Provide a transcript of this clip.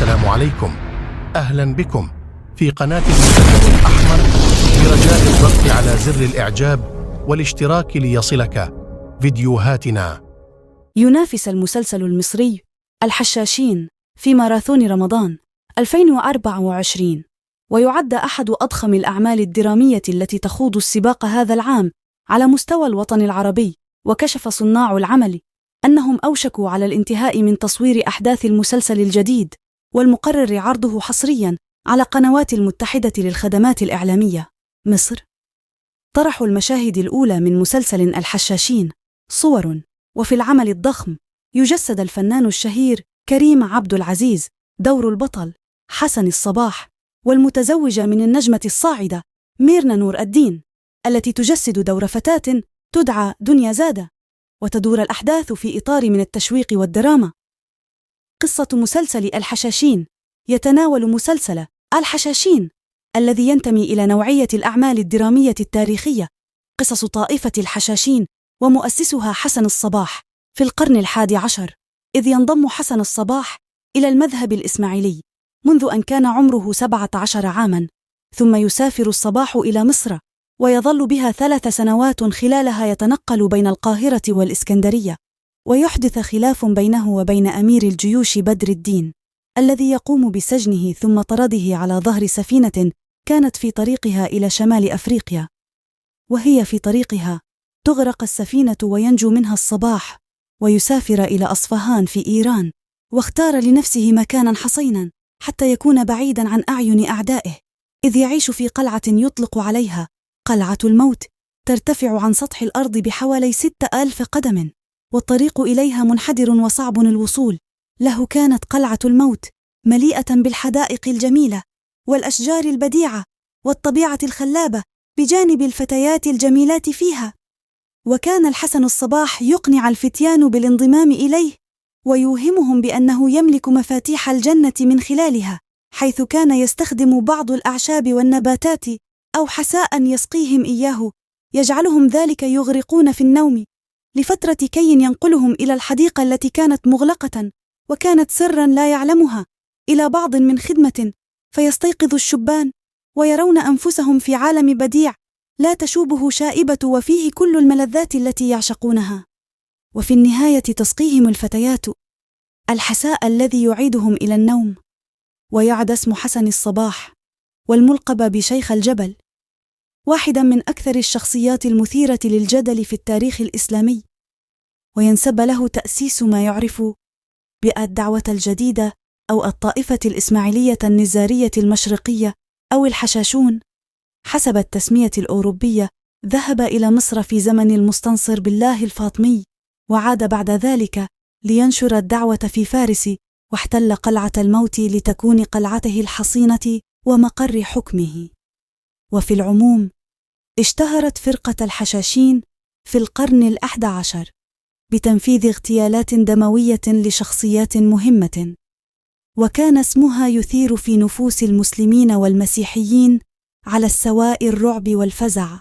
السلام عليكم. أهلا بكم في قناة المسلسل الأحمر، برجاء الضغط على زر الإعجاب والاشتراك ليصلك فيديوهاتنا. ينافس المسلسل المصري الحشاشين في ماراثون رمضان 2024، ويعد أحد أضخم الأعمال الدرامية التي تخوض السباق هذا العام على مستوى الوطن العربي. وكشف صناع العمل أنهم أوشكوا على الانتهاء من تصوير أحداث المسلسل الجديد، والمقرر عرضه حصرياً على قنوات المتحدة للخدمات الإعلامية مصر. طرحوا المشاهد الأولى من مسلسل الحشاشين صور، وفي العمل الضخم يجسد الفنان الشهير كريم عبد العزيز دور البطل حسن الصباح، والمتزوجة من النجمة الصاعدة ميرنا نور الدين التي تجسد دور فتاة تدعى دنيا زادة. وتدور الأحداث في إطار من التشويق والدراما. قصة مسلسل الحشاشين يتناول مسلسل الحشاشين الذي ينتمي إلى نوعية الأعمال الدرامية التاريخية، قصص طائفة الحشاشين ومؤسسها حسن الصباح في القرن 11، إذ ينضم حسن الصباح إلى المذهب الإسماعيلي منذ أن كان عمره 17 عاماً، ثم يسافر الصباح إلى مصر ويظل بها 3 سنوات، خلالها يتنقل بين القاهرة والإسكندرية، ويحدث خلاف بينه وبين أمير الجيوش بدر الدين الذي يقوم بسجنه ثم طرده على ظهر سفينة كانت في طريقها إلى شمال أفريقيا. وهي في طريقها تغرق السفينة وينجو منها الصباح ويسافر إلى أصفهان في إيران، واختار لنفسه مكانا حصينا حتى يكون بعيدا عن أعين أعدائه، إذ يعيش في قلعة يطلق عليها قلعة الموت، ترتفع عن سطح الأرض بحوالي 6000 قدم، والطريق إليها منحدر وصعب الوصول. له كانت قلعة الموت مليئة بالحدائق الجميلة والأشجار البديعة والطبيعة الخلابة بجانب الفتيات الجميلات فيها. وكان الحسن الصباح يقنع الفتيان بالانضمام إليه ويوهمهم بأنه يملك مفاتيح الجنة من خلالها، حيث كان يستخدم بعض الأعشاب والنباتات أو حساء يسقيهم إياه، يجعلهم ذلك يغرقون في النوم لفترة كي ينقلهم إلى الحديقة التي كانت مغلقة وكانت سرا لا يعلمها إلى بعض من خدمة، فيستيقظ الشبان ويرون أنفسهم في عالم بديع لا تشوبه شائبة وفيه كل الملذات التي يعشقونها. وفي النهاية تسقيهم الفتيات الحساء الذي يعيدهم إلى النوم. ويعد اسم حسن الصباح والملقب بشيخ الجبل واحدا من أكثر الشخصيات المثيرة للجدل في التاريخ الإسلامي، وينسب له تأسيس ما يعرف بالدعوة الجديدة أو الطائفة الإسماعيلية النزارية المشرقية أو الحشاشون حسب التسمية الأوروبية. ذهب إلى مصر في زمن المستنصر بالله الفاطمي، وعاد بعد ذلك لينشر الدعوة في فارس، واحتل قلعة الموت لتكون قلعته الحصينة ومقر حكمه. وفي العموم اشتهرت فرقة الحشاشين في القرن 11 بتنفيذ اغتيالات دموية لشخصيات مهمة، وكان اسمها يثير في نفوس المسلمين والمسيحيين على السواء الرعب والفزع.